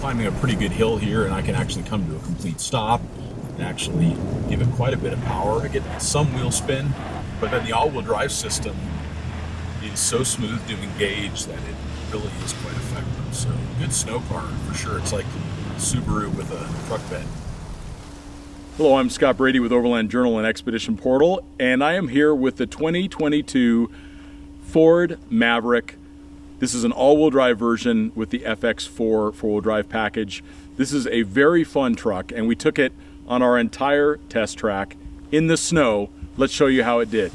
climbing a pretty good hill here, and I can actually come to a complete stop and actually give it quite a bit of power. I get some wheel spin, but then the all-wheel drive system is so smooth to engage that it really is quite effective. So good snow car for sure. It's like Subaru with a truck bed. Hello, I'm Scott Brady with Overland Journal and Expedition Portal, and I am here with the 2022 Ford Maverick. This is an all-wheel drive version with the FX4 four-wheel drive package. This is a very fun truck, and we took it on our entire test track in the snow. Let's show you how it did.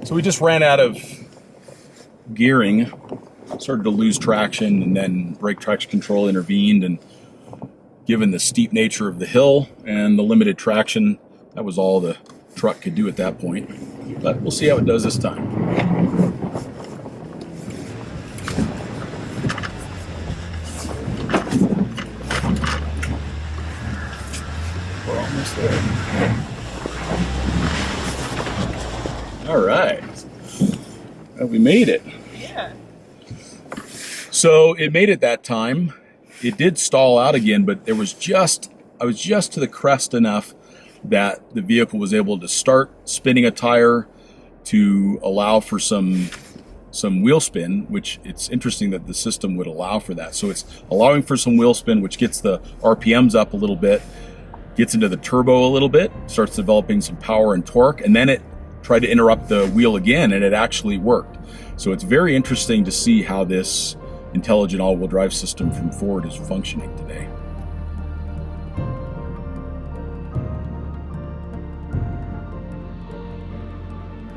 So we just ran out of gearing, started to lose traction, and then brake traction control intervened, and given the steep nature of the hill and the limited traction, that was all the truck could do at that point. But we'll see how it does this time. We're almost there. All right, we made it. Yeah. So it made it that time. It did stall out again, but I was just to the crest enough that the vehicle was able to start spinning a tire to allow for some wheel spin, which it's interesting that the system would allow for that. So it's allowing for some wheel spin, which gets the RPMs up a little bit, gets into the turbo a little bit, starts developing some power and torque, and then it tried to interrupt the wheel again, and it actually worked. So it's very interesting to see how this intelligent all-wheel drive system from Ford is functioning today.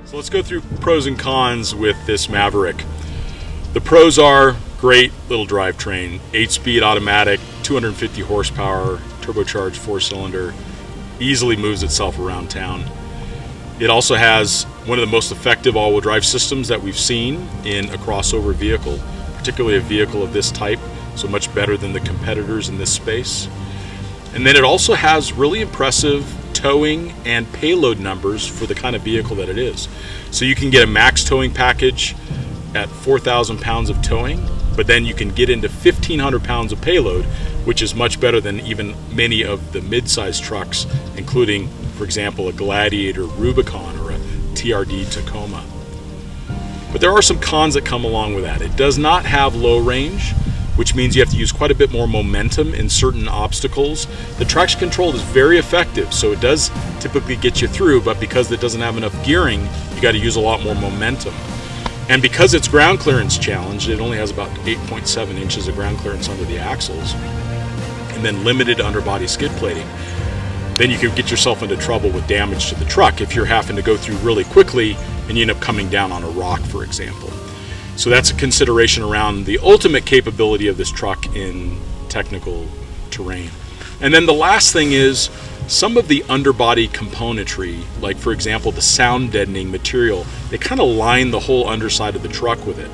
So let's go through pros and cons with this Maverick. The pros are great little drivetrain, 8-speed automatic, 250 horsepower, turbocharged 4-cylinder, easily moves itself around town. It also has one of the most effective all-wheel drive systems that we've seen in a crossover vehicle, particularly a vehicle of this type, so much better than the competitors in this space. And then it also has really impressive towing and payload numbers for the kind of vehicle that it is. So you can get a max towing package at 4,000 pounds of towing, but then you can get into 1,500 pounds of payload, which is much better than even many of the mid-size trucks, including, for example, a Gladiator Rubicon or a TRD Tacoma. But there are some cons that come along with that. It does not have low range, which means you have to use quite a bit more momentum in certain obstacles. The traction control is very effective, so it does typically get you through, but because it doesn't have enough gearing, you got to use a lot more momentum. And because it's ground clearance challenged, it only has about 8.7 inches of ground clearance under the axles, and then limited underbody skid plating, then you could get yourself into trouble with damage to the truck if you're having to go through really quickly and you end up coming down on a rock, for example. So that's a consideration around the ultimate capability of this truck in technical terrain. And then the last thing is some of the underbody componentry, like for example the sound deadening material, they kind of line the whole underside of the truck with it.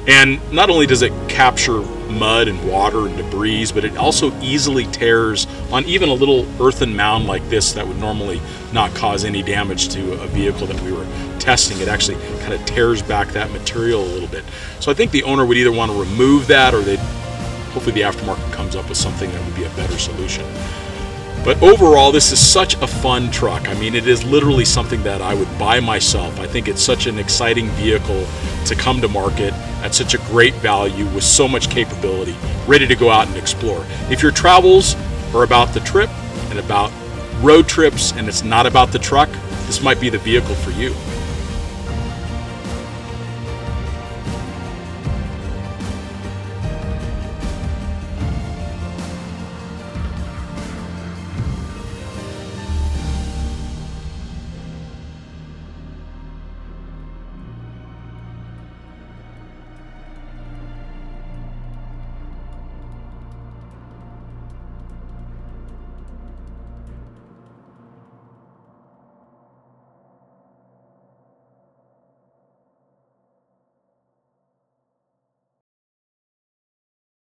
And not only does it capture mud and water and debris, but it also easily tears on even a little earthen mound like this that would normally not cause any damage to a vehicle that we were testing. It actually kind of tears back that material a little bit. So I think the owner would either want to remove that, or hopefully the aftermarket comes up with something that would be a better solution. But overall, this is such a fun truck. I mean, it is literally something that I would buy myself. I think it's such an exciting vehicle to come to market at such a great value with so much capability, ready to go out and explore. If your travels are about the trip and about road trips and it's not about the truck, this might be the vehicle for you.